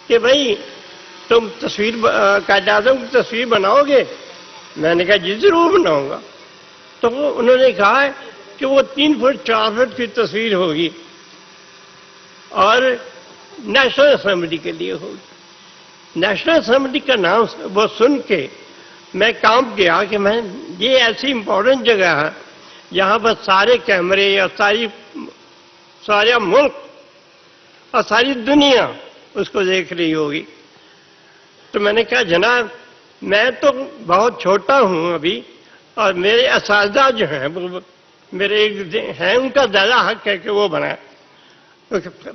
کہ بھائی تم قائد اعظم کی تصویر بناؤ گے؟ میں نے کہا جی ضرور بناؤں گا. تو انہوں نے کہا کہ وہ 3 فٹ 4 فٹ کی تصویر ہوگی اور نیشنل اسمبلی کے لیے ہوگی. نیشنل اسمبلی کا نام وہ سن کے میں کام کیا کہ میں یہ ایسی امپورٹنٹ جگہ ہے جہاں پر سارے کیمرے اور سارا ملک اور ساری دنیا اس کو دیکھ رہی ہوگی. تو میں نے کہا جناب میں تو بہت چھوٹا ہوں ابھی اور میرے اساتذہ جو ہیں میرے ہیں ان کا زیادہ حق ہے کہ وہ بنائیں.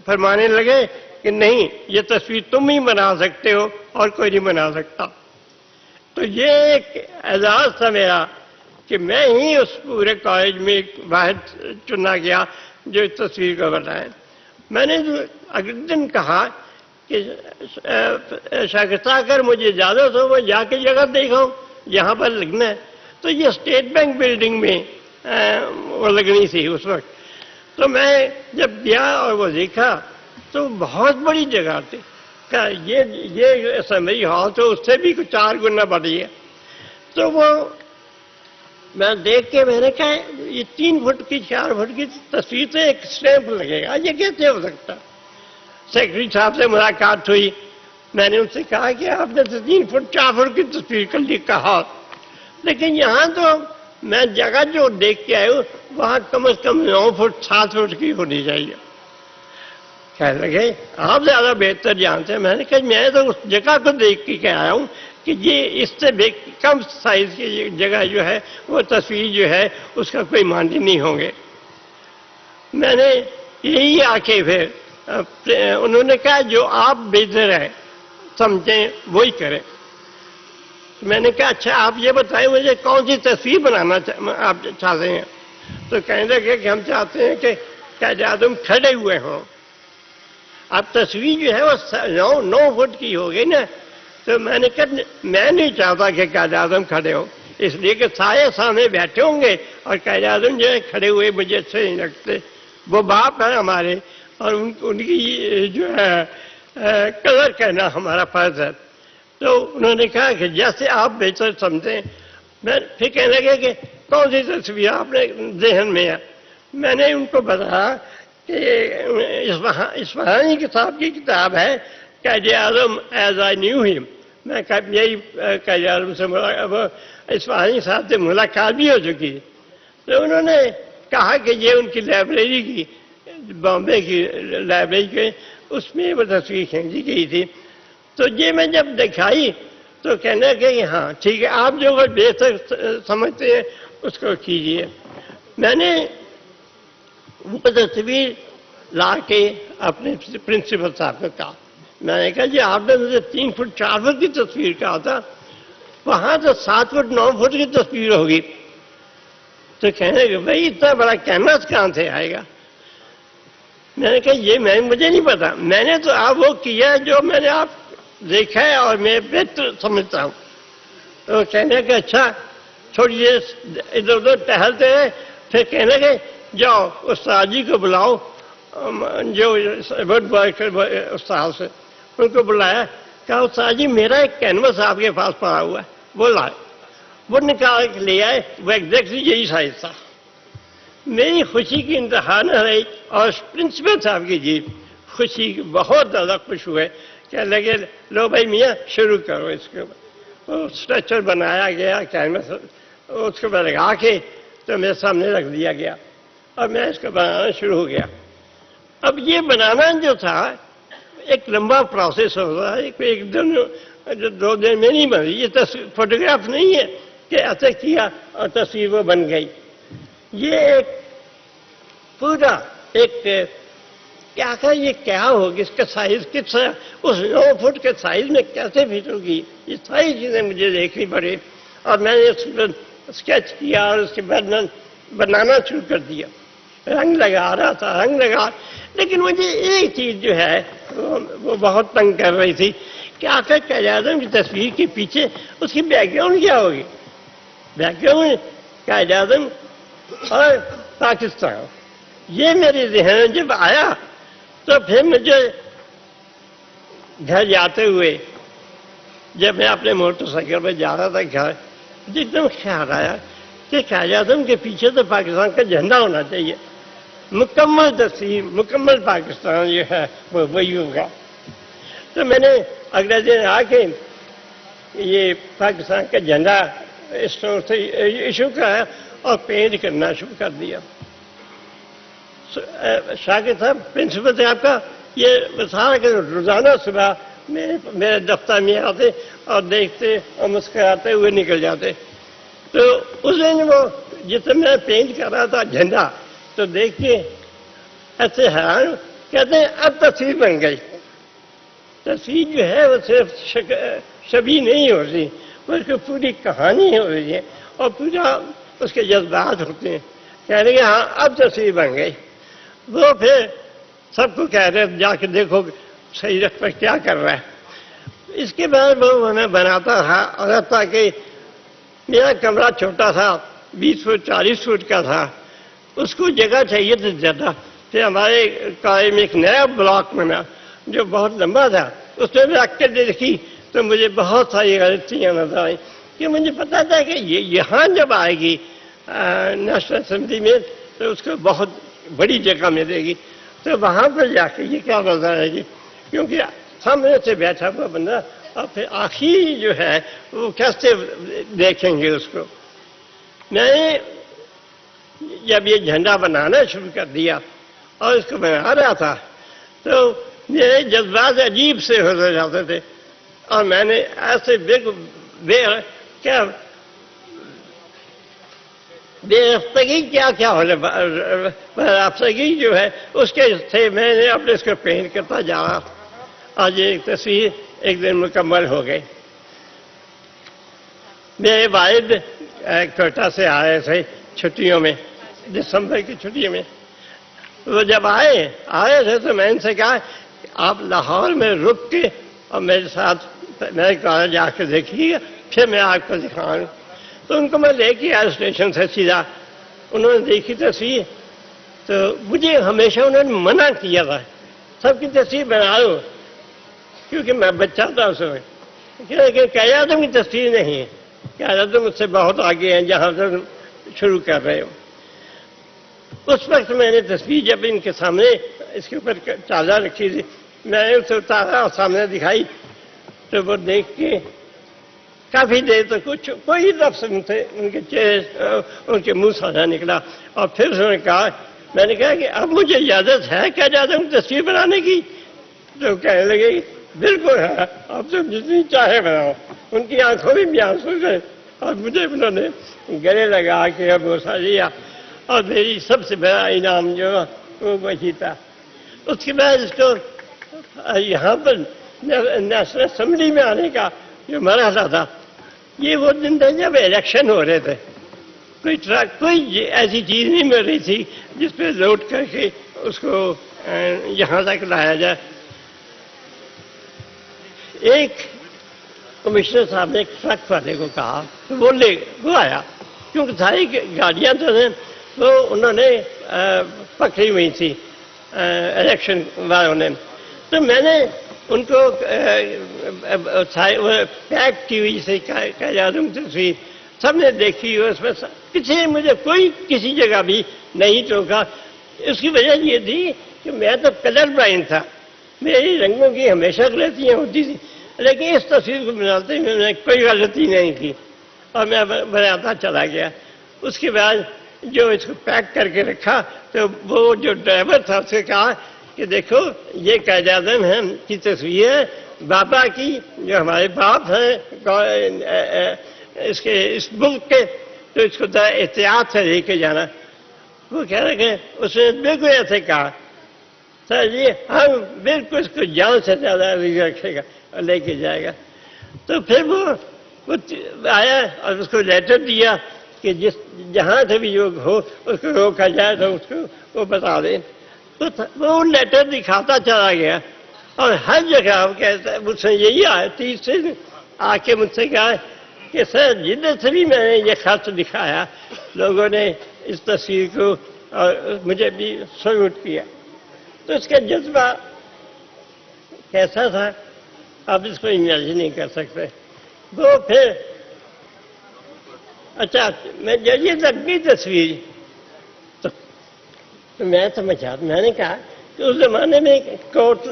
فرمانے لگے کہ نہیں یہ تصویر تم ہی بنا سکتے ہو اور کوئی نہیں بنا سکتا. تو یہ ایک اعزاز تھا میرا کہ میں ہی اس پورے کالج میں ایک واحد چنا گیا جو اس تصویر کو بنائے. میں نے اگلے دن کہا کہ شاگردہ اگر مجھے اجازت ہو میں جا کے جگہ دیکھاؤں یہاں پر لگنا ہے. تو یہ اسٹیٹ بینک بلڈنگ میں وہ لگنی تھی اس وقت. تو میں جب گیا اور وہ دیکھا تو بہت بڑی جگہ تھی. یہ اسمبلی ہال تو اس سے بھی 4 گنا بڑی ہے. تو وہ میں دیکھ کے میں نے کہا یہ 3 فٹ کی 4 فٹ کی تصویر سے ایک اسٹیمپ لگے گا یہ کیسے ہو سکتا. سیکرٹری صاحب سے ملاقات ہوئی. میں نے ان سے کہا کہ آپ نے 3 فٹ 4 فٹ کی تصویر کر لی. کہا لیکن یہاں تو میں جگہ جو دیکھ کے آیا ہوں وہاں کم از کم 9 فٹ 7 فٹ کی ہونی چاہیے. کہنے لگے آپ زیادہ بہتر جانتے ہیں. میں نے کہا میں تو اس جگہ کو دیکھ کے آیا ہوں کہ یہ اس سے کم سائز کی جگہ جو ہے وہ تصویر جو ہے اس کا کوئی معنی نہیں ہوں گے. میں نے یہی آ کے پھر انہوں نے کہا جو آپ بہتر ہے سمجھیں وہی کریں. میں نے کہا اچھا آپ یہ بتائیں مجھے کون سی تصویر بنانا آپ چاہتے ہیں. تو کہنے لگے کہ ہم چاہتے ہیں کہ قائد اعظم کھڑے ہوئے ہوں. اب تصویر جو ہے وہ 9 فٹ کی ہوگی نا. تو میں نے کہا میں نہیں چاہتا کہ قائد اعظم کھڑے ہوں اس لیے کہ سارے سامنے بیٹھے ہوں گے اور قائد اعظم جو ہے کھڑے ہوئے مجھے اچھے نہیں لگتے. وہ باپ ہیں ہمارے اور ان کی جو ہے قدر کرنا ہمارا فرض ہے. تو انہوں نے کہا کہ جیسے آپ بہتر سمجھیں. میں پھر کہنے لگے کہ کون سی تصویر آپ نے ذہن میں ہے. میں نے ان کو بتایا کہ اصفہانی صاحب کی کتاب ہے Quaid Azam as I knew ہم. میں یہی قائد اعظم سے اصفہانی صاحب سے ملاقات بھی ہو چکی. تو انہوں نے کہا کہ یہ ان کی لائبریری کی بامبے کی لائبریری کے اس میں وہ تصویر کھینچی گئی تھی. تو یہ میں جب دکھائی تو کہنے لگے کہ ہاں ٹھیک ہے آپ جو بہتر سمجھتے ہیں اس کو کیجیے. میں نے وہ تصویر لا کے اپنے پرنسپل صاحب کو کہا. میں نے کہا جی آپ نے مجھے 3 فٹ 4 فٹ کی تصویر کہا تھا وہاں تو 7 فٹ 9 فٹ کی تصویر ہوگی. تو کہنے لگے بھائی اتنا بڑا کینوس کہاں سے آئے گا. میں نے کہا یہ مجھے نہیں پتا. میں نے تو آپ وہ کیا جو میں نے آپ دیکھا ہے اور میں بہتر سمجھتا ہوں. تو کہنے لگے اچھا چھوڑیے ادھر ادھر ٹہلتے ہیں. پھر کہنے لگے جاؤ استاد جی کو بلاؤ جو ورڈ بوائے استاد سے ان کو بلایا. کہا استاد جی میرا ایک کینوس آپ کے پاس پڑا ہوا ہے وہ لائے. وہ نکال کے لے آئے. وہ ایگزیکٹلی یہی سائز تھا. میری خوشی کی انتہا نہ رہی اور پرنسپل صاحب کی جی خوشی بہت زیادہ خوش ہوئے. کہنے لگے لو بھائی میاں شروع کرو اس کے اوپر. وہ اسٹرکچر بنایا گیا کینوس اس کو لگا کے تو میرے سامنے رکھ دیا گیا اور میں اس کو بنانا شروع ہو گیا. اب یہ بنانا جو تھا ایک لمبا پروسیس ہوتا ہے. ایک دن 2 دن میں نہیں بنی. یہ فوٹوگراف نہیں ہے کہ ایسے کیا اور تصویر وہ بن گئی. یہ ایک پورا ایک کیا تھا یہ کیا ہوگی اس کا سائز کس طرح اس 9 فٹ کے سائز میں کیسے فٹ ہوگی یہ ساری چیزیں مجھے دیکھنی پڑی. اور میں نے اس پر اسکیچ کیا اور اس کے بعد میں بنانا شروع کر دیا. رنگ لگا رہا تھا رنگ لگا. لیکن مجھے ایک چیز جو ہے وہ بہت تنگ کر رہی تھی کہ آخر قائد اعظم کی تصویر کے پیچھے اس کی بیک گراؤنڈ کیا ہوگی. بیک گراؤنڈ قائد اعظم اور پاکستان. یہ میرے ذہن میں جب آیا تو پھر مجھے گھر جاتے ہوئے جب میں اپنے موٹر سائیکل پہ جا رہا تھا گھر، ایک دم خیال آیا کہ قائد اعظم کے پیچھے تو پاکستان کا جھنڈا ہونا چاہیے، مکمل تصویر، مکمل پاکستان جو ہے وہ وہی ہوگا۔ تو میں نے اگلے دن آ کے یہ پاکستان کا جھنڈا اسٹور سے ایشو کرایا اور پینٹ کرنا شروع کر دیا۔ شاکر صاحب پرنسپل تھے آپ کا، یہ بتا کہ روزانہ صبح میرے دفتر میں آتے اور دیکھتے اور مسکراتے ہوئے نکل جاتے۔ تو اس دن وہ جس میں میں پینٹ کر رہا تھا جھنڈا، تو دیکھ کے ایسے حیران کہتے ہیں اب تصویر بن گئی۔ تصویر جو ہے وہ صرف شبیہ نہیں ہو رہی، وہ اس کی پوری کہانی ہو رہی ہے اور پورا اس کے جذبات ہوتے ہیں۔ کہہ رہے ہیں ہاں اب تصویر بن گئی۔ وہ پھر سب کو کہہ رہے جا کے دیکھو صحیح رخ پر کیا کر رہا ہے۔ اس کے بعد وہ ہمیں بناتا تھا اور تاکہ میرا کمرہ چھوٹا تھا، 20 فٹ 40 فٹ کا تھا، اس کو جگہ چاہیے تھی زیادہ۔ پھر ہمارے کالج میں ایک نیا بلاک بنا جو بہت لمبا تھا، اس میں رکھ کے دیکھی تو مجھے بہت ساری غلطیاں نظر آئیں کہ مجھے پتا تھا کہ یہاں جب آئے گی نیشنل اسمبلی میں تو اس کو بہت بڑی جگہ ملے گی، تو وہاں پر جا کے یہ کیا نظر آئے گی، کیونکہ سامنے سے بیٹھا ہوا بندہ اور پھر آخری جو ہے وہ کیسے دیکھیں گے اس کو۔ میں نے جب یہ جھنڈا بنانا شروع کر دیا اور اس کو بنا رہا تھا تو میرے جذبات عجیب سے ہو جاتے تھے اور میں نے ایسے بے رفتگی کیا رفتگی جو ہے اس کے سے میں نے اپنے اس کو پینٹ کرتا جا رہا۔ آج ایک تصویر ایک دن مکمل ہو گئی۔ میرے والد کوئٹہ سے آئے تھے چھٹیوں میں، دسمبر کی چھٹیوں میں۔ وہ جب آئے تھے تو میں ان سے کہا کہ آپ لاہور میں رک کے اور میرے ساتھ میرے کالج آ کے دیکھیے، پھر میں آپ کو دکھاؤں۔ تو ان کو میں لے کے آیا اسٹیشن سے سیدھا، انہوں نے دیکھی تصویر تو مجھے ہمیشہ انہوں نے منع کیا تھا سب کی تصویر بنا لو، کیونکہ میں بچہ تھا اس میں، کہ قائد اعظم کی تصویر نہیں ہے، قائد اعظم مجھ سے بہت آگے ہیں جہاں سے شروع کر رہے ہو۔ اس وقت میں نے تصویر جب ان کے سامنے اس کے اوپر چادر رکھی تھی، میں نے اسے اتارا اور سامنے دکھائی تو وہ دیکھ کے کافی دیر تک کوئی لفظ ان کے چہرے ان کے منہ سے نہ نکلا، اور پھر انہوں نے کہا، میں نے کہا کہ اب مجھے اجازت ہے قائد اعظم کی تصویر بنانے کی؟ تو کہنے لگے بالکل ہے، اب تم جتنی چاہے بناؤ۔ ان کی آنکھوں میں بھی آنسو گئے اور مجھے انہوں نے گلے لگا کے بوسہ لیا اور میری سب سے بڑا انعام جو وہ وہی تھا۔ اس کے بعد اس کو یہاں پر نیشنل اسمبلی میں آنے کا جو مرحلہ تھا، یہ وہ دن تھے جب الیکشن ہو رہے تھے، کوئی ایسی چیز نہیں مل رہی تھی جس پہ لوٹ کر کے اس کو یہاں تک لایا جائے۔ ایک کمشنر صاحب نے ایک ٹرک والے کو کہا کہ وہ آیا، کیونکہ ساری گاڑیاں تو ہیں تو انہوں نے پکڑی ہوئی تھی الیکشن والوں نے، تو میں نے ان کو پیک کی ہوئی سے قائد اعظم تصویر سب نے دیکھی، اس میں کسی نے مجھے کوئی کسی جگہ بھی نہیں ٹوکا۔ اس کی وجہ یہ تھی کہ میں تو کلر بلائنڈ تھا، میری رنگوں کی ہمیشہ غلطیاں ہوتی تھیں، لیکن اس تصویر کو بناتے میں نے کوئی غلطی نہیں کی اور میں بناتا چلا گیا۔ اس کے بعد جو اس کو پیک کر کے رکھا تو وہ جو ڈرائیور تھا اس سے کہا کہ دیکھو یہ قائد اعظم کی تصویر ہے، بابا کی، جو ہمارے باپ ہیں اس ملک کے، تو اس کو احتیاط سے لے کے جانا۔ وہ کہہ رہے کہ اس نے بالکل ایسے کہا، سر جی ہم بالکل اس کو جان سے زیادہ رکھے گا اور لے کے جائے گا۔ تو پھر وہ آیا اور اس کو لیٹر دیا کہ جہاں سے بھی لوگ ہو اس کو روکا جائے تو اس کو وہ بتا دیں۔ تو وہ لیٹر دکھاتا چلا گیا اور ہر جگہ مجھ سے یہی آیا، تیسرے آ کے مجھ سے کہا کہ سر جدھر سے بھی میں نے یہ خط دکھایا لوگوں نے اس تصویر کو اور مجھے بھی سلوٹ کیا۔ تو اس کا جذبہ کیسا تھا آپ اس کو امیجن نہیں کر سکتے. وہ پھر اچھا میں جب یہ لگ گئی تصویر تو میں سمجھا، میں نے کہا کہ اس زمانے میں کوٹ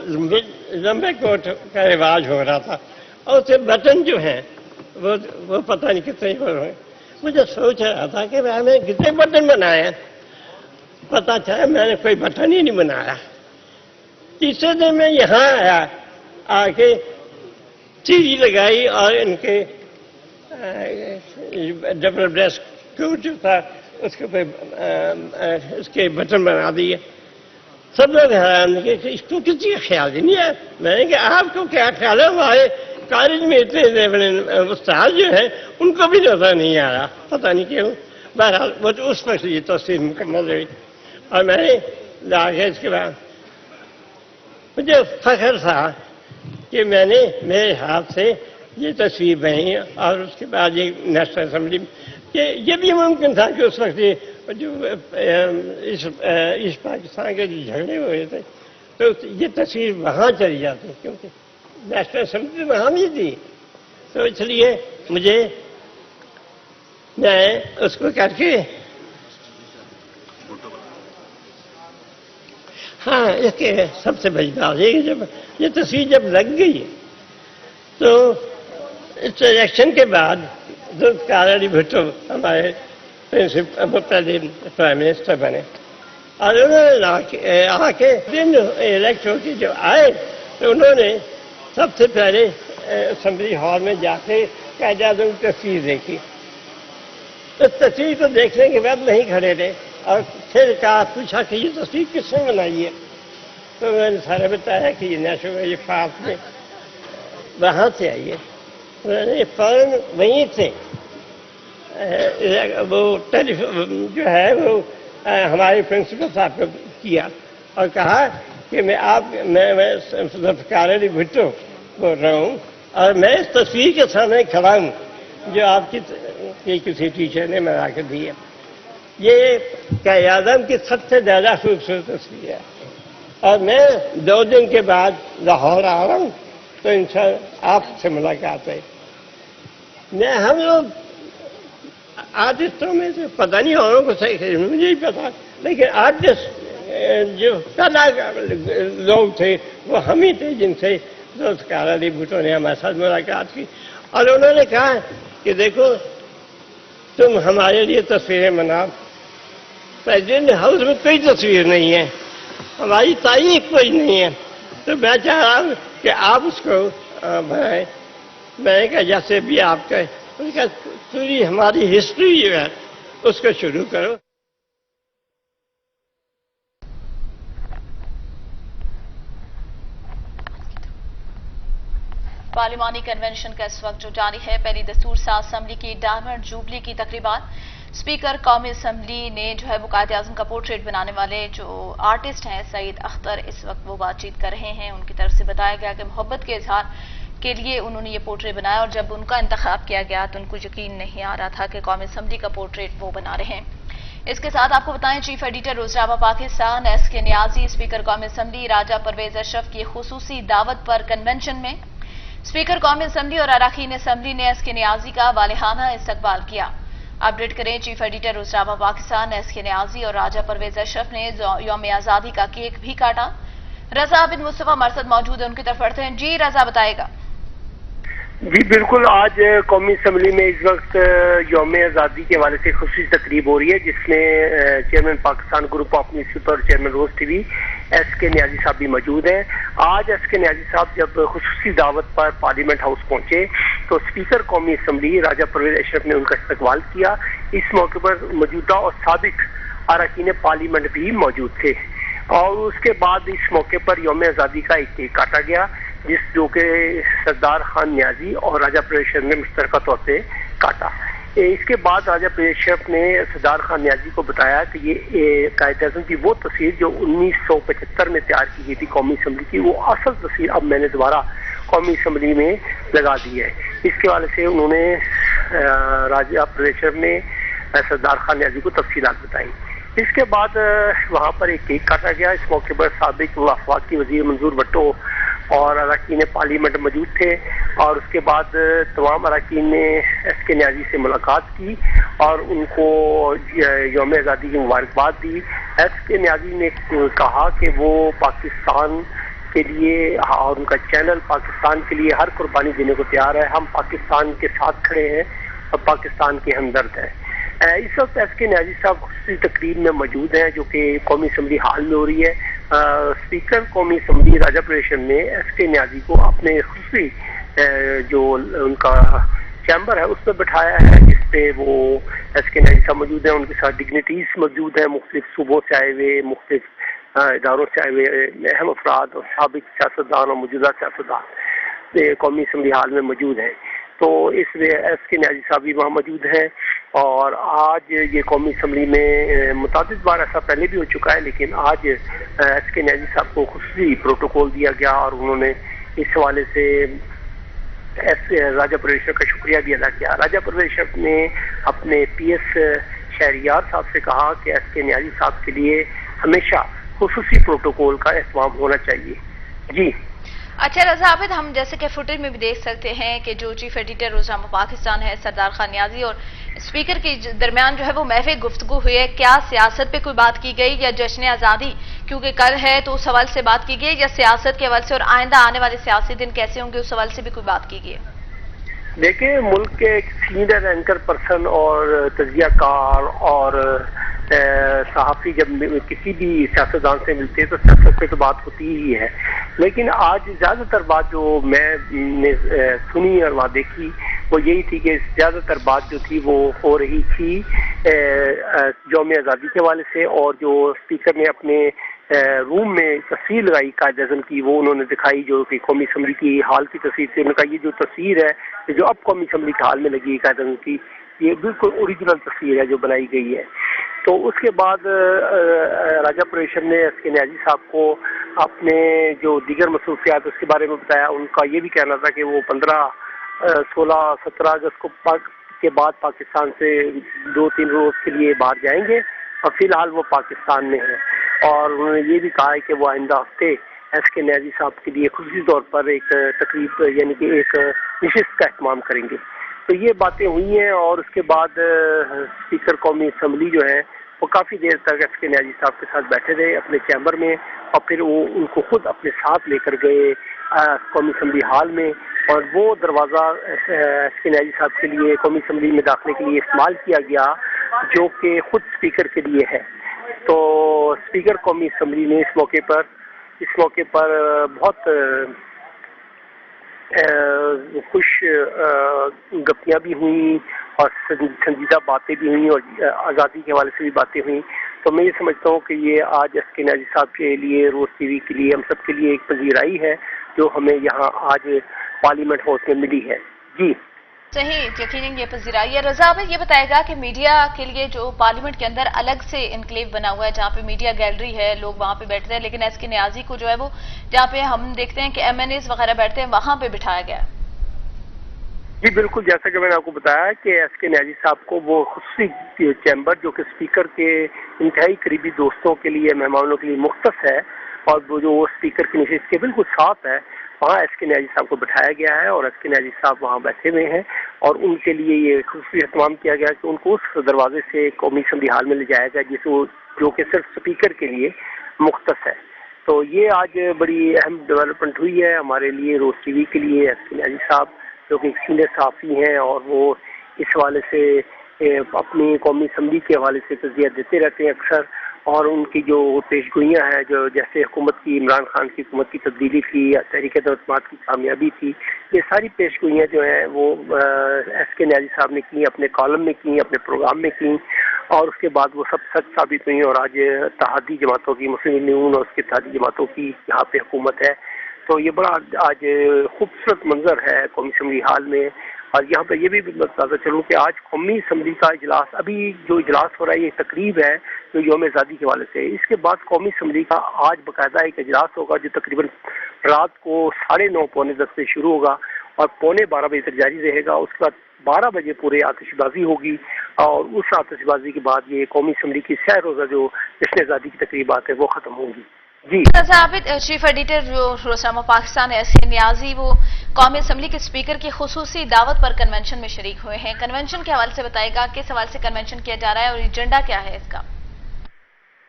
لمبے کوٹ کا رواج ہو رہا تھا اور اسے بٹن جو ہیں وہ پتہ نہیں کتنے ہو رہے. مجھے سوچ رہا تھا کہ میں نے کتنے بٹن بنائے ہیں. پتہ چلا میں نے کوئی بٹن ہی نہیں بنایا. تیسرے دن میں یہاں آیا، آ کے سیڑھی لگائی اور ان کے ڈبل بریسٹ کوٹ جو تھا اس کے اس کے بٹن بنا دیے. سب لوگ حیران کہ اس کو کسی کا خیال ہی نہیں ہے. میں نے کہا آپ کو کیا خیال ہے؟ ہمارے کالج میں اتنے استاد جو ہیں ان کو بھی نظر نہیں آ رہا، پتہ نہیں کیوں. بہرحال وہ تو اس وقت یہ تصویر مکمل ہوئی اور میں نے لا کے اس کے بعد مجھے فخر تھا کہ میں نے میرے ہاتھ سے یہ تصویر بنی اور اس کے بعد یہ نیشنل اسمبلی یہ بھی ممکن تھا کہ اس وقت جو اس پاکستان کے جو جھگڑے ہوئے تھے تو یہ تصویر وہاں چلی جاتی کیونکہ نیشنل اسمبلی وہاں بھی تھی. تو اس لیے میں اس کو کر کے ہاں اس کے سب سے بڑی بات ہے کہ جب یہ تصویر جب لگ گئی تو اس الیکشن کے بعد ذوالفقار علی بھٹو ہمارے پہلے پرائم منسٹر بنے اور انہوں نے آ کے دن الیکٹ ہو کے جو آئے تو انہوں نے سب سے پہلے اسمبلی ہال میں جا کے قائد اعظم کی تصویر دیکھی. اس تصویر کو دیکھنے کے بعد نہیں کھڑے رہے اور پھر پوچھا کہ یہ تصویر کس نے بنائی ہے؟ تو میں نے سارے بتایا کہ یہ نیشنل پارک میں وہاں سے آئی ہے. میں نے فوراً وہیں سے وہ جو ہے وہ ہمارے پرنسپل صاحب کو کیا اور کہا کہ میں ذوالفقار علی بھٹو بول رہا ہوں اور میں اس تصویر کے سامنے کھڑا ہوں جو آپ کی کسی ٹیچر نے بنا کے دی ہے. یہ قائد اعظم کی سب سے زیادہ خوبصورت تصویر ہے اور میں 2 دن کے بعد لاہور آ رہا ہوں تو انشاءاللہ آپ سے ملاقات ہے. ہم لوگ آرٹسٹوں میں سے پتہ نہیں اوروں کو صحیح مجھے ہی پتا، لیکن آرٹسٹ جو پہلا لوگ تھے وہ ہم ہی تھے جن سے ذوالفقار علی بھٹو نے ہمارے ساتھ ملاقات کی اور انہوں نے کہا کہ دیکھو تم ہمارے لیے تصویریں بناؤ. پریزیڈنٹ ہاؤس میں کوئی تصویر نہیں ہے، ہماری تاریخ کوئی نہیں ہے، تو میں چاہ رہا ہوں کہ آپ اس کو بنائیں. میں نے کہا جیسے بھی آپ کا اس کا پوری ہماری ہسٹری جو ہے اس کو شروع کرو. پارلیمانی کنونشن کا اس وقت جو جاری ہے، پہلی دستور ساز اسمبلی کی ڈائمنڈ جوبلی کی تقریبات. اسپیکر قومی اسمبلی نے جو ہے وہ قائد اعظم کا پورٹریٹ بنانے والے جو آرٹسٹ ہیں سعید اختر، اس وقت وہ بات چیت کر رہے ہیں. ان کی طرف سے بتایا گیا کہ محبت کے اظہار کے لیے انہوں نے یہ پورٹریٹ بنایا اور جب ان کا انتخاب کیا گیا تو ان کو یقین نہیں آ رہا تھا کہ قومی اسمبلی کا پورٹریٹ وہ بنا رہے ہیں. اس کے ساتھ آپ کو بتائیں چیف ایڈیٹر روزنامہ پاکستان ایس کے نیازی اسپیکر قومی اسمبلی راجہ پرویز اشرف کی خصوصی دعوت پر کنونشن میں اسپیکر قومی اسمبلی اور اراکین اسمبلی نے ایس کے نیازی کا والہانہ استقبال کیا. اپڈیٹ کریں چیف ایڈیٹر روزنامہ پاکستان ایس کے نیازی اور راجہ پرویز اشرف نے یوم آزادی کا کیک بھی کاٹا. رضا بن مصطفیٰ مرصد موجود ہیں، ان کی طرف پڑھتے ہیں. جی رضا بتائے گا. جی بالکل، آج قومی اسمبلی میں اس وقت یوم آزادی کے حوالے سے خصوصی تقریب ہو رہی ہے جس میں chairman Pakistan group of news paper اور چیئرمین روز ٹی وی ایس کے نیازی صاحب بھی موجود ہیں. آج ایس کے نیازی صاحب جب خصوصی دعوت پر پارلیمنٹ ہاؤس پہنچے تو اسپیکر قومی اسمبلی راجہ پرویز اشرف نے ان کا استقبال کیا. اس موقع پر موجودہ اور سابق اراکین پارلیمنٹ بھی موجود تھے اور اس کے بعد اس موقع پر یوم آزادی کا ایک کیک کاٹا گیا جو کہ سردار خان نیازی اور راجہ پرویز اشرف نے مشترکہ طور سے کاٹا. اس کے بعد راجہ پرویز اشرف نے سردار خان نیازی کو بتایا کہ یہ قائد اعظم کی وہ تصویر جو 1975 میں تیار کی گئی تھی قومی اسمبلی کی، وہ اصل تصویر اب میں نے دوبارہ قومی اسمبلی میں لگا دی ہے. اس کے حوالے سے انہوں نے راجہ پرویز اشرف نے سردار خان نیازی کو تفصیلات بتائیں. اس کے بعد وہاں پر ایک کیک کاٹا گیا. اس موقع پر سابق وفاقی وزیر منظور بھٹو اور اراکین پارلیمنٹ موجود تھے، اور اس کے بعد تمام اراکین نے ایس کے نیازی سے ملاقات کی اور ان کو یوم آزادی کی مبارکباد دی۔ ایس کے نیازی نے کہا کہ وہ پاکستان کے لیے اور ان کا چینل پاکستان کے لیے ہر قربانی دینے کو تیار ہے، ہم پاکستان کے ساتھ کھڑے ہیں اور پاکستان کے ہمدرد ہیں۔ اس وقت ایس کے نیازی صاحب خصوصی تقریب میں موجود ہیں جو کہ قومی اسمبلی ہال میں ہو رہی ہے۔ اسپیکر قومی اسمبلی راجہ پریشم نے ایس کے نیازی کو اپنے خصوصی جو ان کا چیمبر ہے اس میں بٹھایا ہے، جس پہ وہ ایس کے نیازی صاحب موجود ہیں، ان کے ساتھ ڈگنیٹیز موجود ہیں، مختلف صوبوں سے آئے ہوئے، مختلف اداروں سے آئے ہوئے اہم افراد اور سابق سیاستدان اور موجودہ سیاستدان قومی اسمبلی ہال میں موجود ہیں۔ تو اس لیے ایس کے نیازی صاحب بھی وہاں موجود ہیں، اور آج یہ قومی اسمبلی میں متعدد بار ایسا پہلے بھی ہو چکا ہے، لیکن آج ایس کے نیازی صاحب کو خصوصی پروٹوکول دیا گیا اور انہوں نے اس حوالے سے راجہ پرویشر کا شکریہ بھی ادا کیا۔ راجہ پرویشر نے اپنے پی ایس شہریار صاحب سے کہا کہ ایس کے نیازی صاحب کے لیے ہمیشہ خصوصی پروٹوکول کا اہتمام ہونا چاہیے۔ جی اچھا رضا عابد، ہم جیسے کہ فوٹیج میں بھی دیکھ سکتے ہیں کہ جو چیف ایڈیٹر روزنامہ پاکستان ہے سردار خان نیازی اور اسپیکر کے درمیان جو ہے وہ محو گفتگو ہوئی ہے، کیا سیاست پہ کوئی بات کی گئی یا جشن آزادی کیونکہ کل ہے تو اس حوالے سے بات کی گئی، یا سیاست کے حوالے سے اور آئندہ آنے والے سیاسی دن کیسے ہوں گے اس حوالے سے بھی کوئی بات کی گئی؟ دیکھیں، ملک کے ایک سینئر اینکر پرسن اور تجزیہ کار اور صحافی جب کسی بھی سیاستدان سے ملتے تو سیاست پہ تو بات ہوتی ہی ہے، لیکن آج زیادہ تر بات جو میں نے سنی اور وہاں دیکھی وہ یہی تھی کہ زیادہ تر بات جو تھی وہ ہو رہی تھی یوم آزادی کے حوالے سے، اور جو اسپیکر نے اپنے روم میں تصویر لگائی قائد اعظم کی وہ انہوں نے دکھائی، جو کہ قومی اسمبلی کی حال کی تصویر تھی۔ انہوں نے کہا یہ جو تصویر ہے جو اب قومی اسمبلی کے حال میں لگی ہے قائد اعظم کی، یہ بالکل اوریجنل تصویر ہے جو بنائی گئی ہے۔ تو اس کے بعد راجہ پریشم نے ایس کے نیازی صاحب کو اپنے جو دیگر مصروفیات اس کے بارے میں بتایا۔ ان کا یہ بھی کہنا تھا کہ وہ 15، 16، 17 اگست کو کے بعد پاکستان سے 2-3 روز کے لیے باہر جائیں گے، اور فی الحال وہ پاکستان میں ہیں، اور انہوں نے یہ بھی کہا ہے کہ وہ آئندہ ہفتے ایس کے نیازی صاحب کے لیے خصوصی طور پر ایک تقریب یعنی کہ ایک نشست کا اہتمام کریں گے۔ تو یہ باتیں ہوئی ہیں، اور اس کے بعد اسپیکر قومی اسمبلی جو ہے وہ کافی دیر تک ایس کے نیازی صاحب کے ساتھ بیٹھے رہے اپنے چیمبر میں، اور پھر وہ ان کو خود اپنے ساتھ لے کر گئے قومی اسمبلی ہال میں، اور وہ دروازہ ایس کے نیازی صاحب کے لیے قومی اسمبلی میں داخلے کے لیے استعمال کیا گیا جو کہ خود اسپیکر کے لیے ہے۔ تو اسپیکر قومی اسمبلی نے اس موقع پر بہت خوش گپیاں بھی ہوئیں اور سنجیدہ باتیں بھی ہوئیں، اور آزادی کے حوالے سے بھی باتیں ہوئیں۔ تو میں یہ سمجھتا ہوں کہ یہ آج ایس کے نیازی صاحب کے لیے، روز ٹی وی کے لیے، ہم سب کے لیے ایک پذیرائی ہے جو ہمیں یہاں آج پارلیمنٹ ہاؤس میں ملی ہے۔ جی صحیح، یقیناً یہ پذیرائی ہے۔ رضا عابد یہ بتائے گا کہ میڈیا کے لیے جو پارلیمنٹ کے اندر الگ سے انکلیو بنا ہوا ہے جہاں پہ میڈیا گیلری ہے، لوگ وہاں پہ بیٹھتے ہیں، لیکن ایس کے نیازی کو جو ہے وہ جہاں پہ ہم دیکھتے ہیں کہ ایم این ایز وغیرہ بیٹھتے ہیں وہاں پہ بٹھایا گیا ہے؟ جی بالکل، جیسا کہ میں نے آپ کو بتایا کہ ایس کے نیازی صاحب کو وہ خصوصی چیمبر جو کہ اسپیکر کے انتہائی قریبی دوستوں کے لیے، مہمانوں کے لیے مختص ہے، اور وہ جو اسپیکر کی نشست کے بالکل ساتھ ہے، وہاں ایس کے نیازی صاحب کو بٹھایا گیا ہے، اور ایس کے نیازی صاحب وہاں بیٹھے ہوئے ہیں، اور ان کے لیے یہ خصوصی اہتمام کیا گیا کہ ان کو اس دروازے سے قومی اسمبلی ہال میں لے جایا گیا جو کہ صرف اسپیکر کے لیے مختص ہے۔ تو یہ آج بڑی اہم ڈیولپمنٹ ہوئی ہے ہمارے لیے، روز ٹی وی کے لیے۔ ایس کے نیازی صاحب جو کہ ایک سینئر صحافی ہیں، اور وہ اس حوالے سے اپنی قومی اسمبلی کے حوالے سے تجزیہ دیتے رہتے ہیں اکثر، اور ان کی جو پیش گوئیاں ہیں جو جیسے حکومت کی، عمران خان کی حکومت کی تبدیلی تھی یا تحریک اعتماد کی کامیابی تھی، یہ ساری پیش گوئیاں جو ہیں وہ ایس کے نیازی صاحب نے کی، اپنے کالم میں کی، اپنے پروگرام میں کی، اور اس کے بعد وہ سب سچ ثابت ہوئی، اور آج اتحادی جماعتوں کی، مسلم لیگ اور اس کے اتحادی جماعتوں کی یہاں پہ حکومت ہے۔ تو یہ بڑا آج خوبصورت منظر ہے قومی اسمبلی ہال میں۔ اور یہاں پہ یہ بھی بتاتا چلوں کہ آج قومی اسمبلی کا اجلاس، ابھی جو اجلاس ہو رہا ہے یہ تقریب ہے جو یوم آزادی کے حوالے سے، اس کے بعد قومی اسمبلی کا آج باقاعدہ ایک اجلاس ہوگا جو تقریباً رات کو 9:30 پونے 10 بجے شروع ہوگا اور پونے 12 بجے تک جاری رہے گا۔ اس کے بعد 12 بجے پورے آتش بازی ہوگی، اور اس آتش بازی کے بعد یہ قومی اسمبلی کی سہ روزہ جو جشن آزادی کی تقریبات ہے وہ ختم ہوں گی۔ جی رضا عابد، چیف ایڈیٹر جو روزنامہ پاکستان ہے SK نیازی، وہ قومی اسمبلی کے اسپیکر کی خصوصی دعوت پر کنونشن میں شریک ہوئے ہیں. کنونشن کے حوالے سے بتائے گا کس حوالے سے کنونشن کیا جا رہا ہے اور ایجنڈا کیا ہے اس کا؟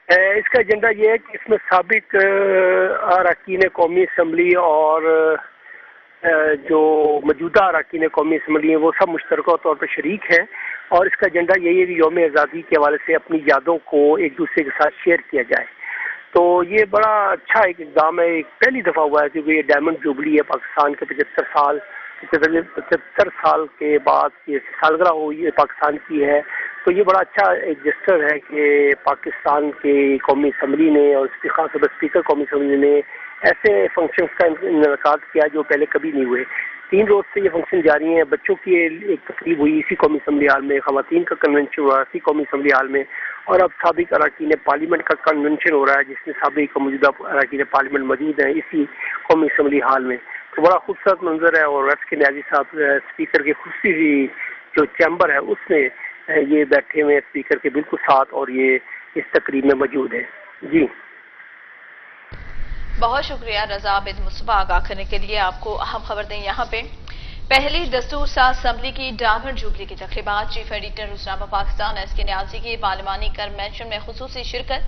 اس کا ایجنڈا یہ ہے کہ اس میں سابق اراکین قومی اسمبلی اور جو موجودہ اراکین قومی اسمبلی ہیں وہ سب مشترکہ طور پر شریک ہیں، اور اس کا ایجنڈا یہی ہے کہ یوم آزادی کے حوالے سے اپنی یادوں کو ایک دوسرے کے ساتھ شیئر کیا جائے. تو یہ بڑا اچھا ایک اقدام ہے. ایک پہلی دفعہ ہوا ہے کیونکہ یہ ڈائمنڈ جوبلی ہے پاکستان کے 75 سال کے بعد یہ سالگرہ ہوئی ہے پاکستان کی ہے. تو یہ بڑا اچھا ایک جسٹر ہے کہ پاکستان کے قومی اسمبلی نے اور خاص طور پر اسپیکر قومی اسمبلی نے ایسے فنکشنز کا انعقاد کیا جو پہلے کبھی نہیں ہوئے. 3 روز سے یہ فنکشن جاری ہیں. بچوں کی ایک تقریب ہوئی اسی قومی اسمبلی ہال میں، خواتین کا کنونشن ہوا اسی قومی اسمبلی ہال میں، اور اب سابق اراکین پارلیمنٹ کا کنونشن ہو رہا ہے جس میں سابق موجودہ اراکین پارلیمنٹ موجود ہیں اسی قومی اسمبلی ہال میں. تو بڑا خوبصورت منظر ہے، اور SK نیازی صاحب اسپیکر کی خصوصی جو چیمبر ہے اس میں یہ بیٹھے ہوئے اسپیکر کے بالکل ساتھ، اور یہ اس تقریب میں موجود ہے. جی بہت شکریہ رضا عابد مصباح آگاہ کرنے کے لیے. آپ کو اہم خبر دیں یہاں پہ پہلی دستور ساز اسمبلی کی ڈائمنڈ جوبلی کی تقریبات. چیف ایڈیٹر روزنامہ پاکستان SK نیازی کی پارلیمانی کنونشن میں خصوصی شرکت.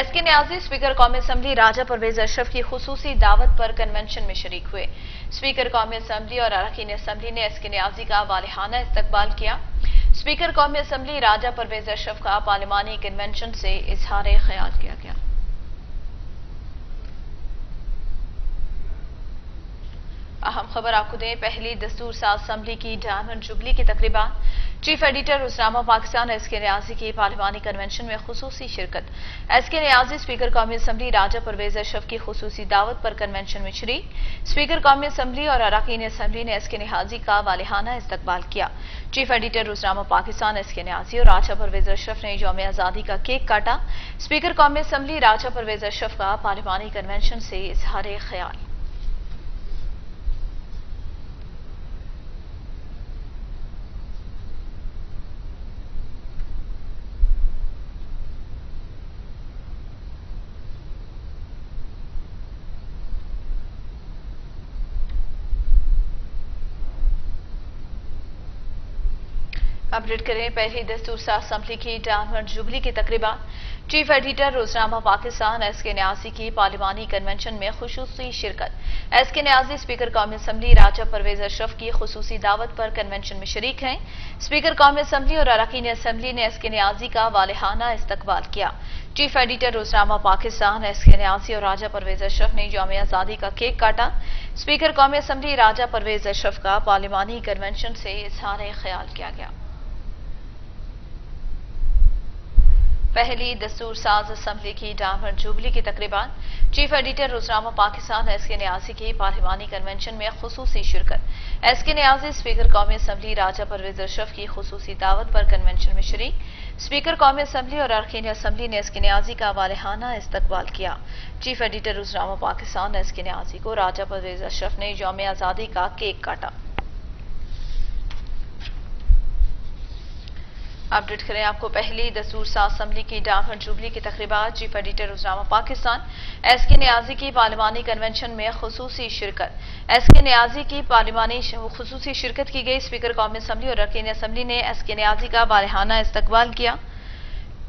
SK نیازی اسپیکر قومی اسمبلی راجہ پرویز اشرف کی خصوصی دعوت پر کنونشن میں شریک ہوئے. اسپیکر قومی اسمبلی اور اراکین اسمبلی نے SK نیازی کا والہانہ استقبال کیا. اسپیکر قومی اسمبلی راجہ پرویز اشرف کا پارلیمانی کنونشن سے اظہار خیال کیا گیا. اہم خبر آپ کو دیں پہلی دستور ساز اسمبلی کی ڈائمنڈ جوبلی کی تقریبات. چیف ایڈیٹر روزنامہ پاکستان SK نیازی کی پارلیمانی کنونشن میں خصوصی شرکت. SK نیازی اسپیکر قومی اسمبلی راجہ پرویز اشرف کی خصوصی دعوت پر کنونشن میں شریک. اسپیکر قومی اسمبلی اور اراکین اسمبلی نے SK نیازی کا والہانہ استقبال کیا. چیف ایڈیٹر روزنامہ پاکستان SK نیازی اور راجہ پرویز اشرف نے یوم آزادی کا کیک کاٹا. اسپیکر قومی اسمبلی راجہ پرویز اشرف کا پارلیمانی کنونشن سے اظہار خیال. اپڈیٹ کریں پہلی دستور ساز اسمبلی کی ڈائمنڈ جوبلی کی تقریبات. چیف ایڈیٹر روزنامہ پاکستان SK نیازی کی پارلیمانی کنونشن میں خصوصی شرکت. SK نیازی اسپیکر قومی اسمبلی راجہ پرویز اشرف کی خصوصی دعوت پر کنونشن میں شریک ہیں. اسپیکر قومی اسمبلی اور اراکین اسمبلی نے SK نیازی کا والہانہ استقبال کیا. چیف ایڈیٹر روزنامہ پاکستان SK نیازی اور راجہ پرویز اشرف نے یوم آزادی کا کیک کاٹا. اسپیکر قومی اسمبلی راجہ پرویز اشرف کا پارلیمانی کنونشن سے اظہار خیال کیا گیا. پہلی دستور ساز اسمبلی کی ڈائمنڈ جوبلی کی تقریبات. چیف ایڈیٹر روزنامہ پاکستان SK نیازی کی پارلیمانی کنونشن میں خصوصی شرکت. SK نیازی اسپیکر قومی اسمبلی راجہ پرویز اشرف کی خصوصی دعوت پر کنونشن میں شریک. اسپیکر قومی اسمبلی اور اراکین اسمبلی نے SK نیازی کا والہانہ استقبال کیا. چیف ایڈیٹر روزنامہ پاکستان SK نیازی کو راجہ پرویز اشرف نے یوم آزادی کا کیک کاٹا. اپڈیٹ کریں آپ کو پہلی دستور ساز اسمبلی کی ڈائمنڈ جوبلی کی تقریبات. چیف ایڈیٹر روزنامہ پاکستان SK نیازی کی پارلیمانی کنونشن میں خصوصی شرکت. SK نیازی کی پارلیمانی خصوصی شرکت کی گئی. اسپیکر قومی اسمبلی اور اراکین اسمبلی نے SK نیازی کا والہانہ استقبال کیا.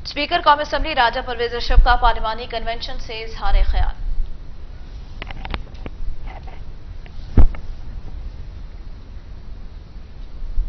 اسپیکر قومی اسمبلی راجہ پرویز اشرف کا پارلیمانی کنونشن سے اظہار خیال.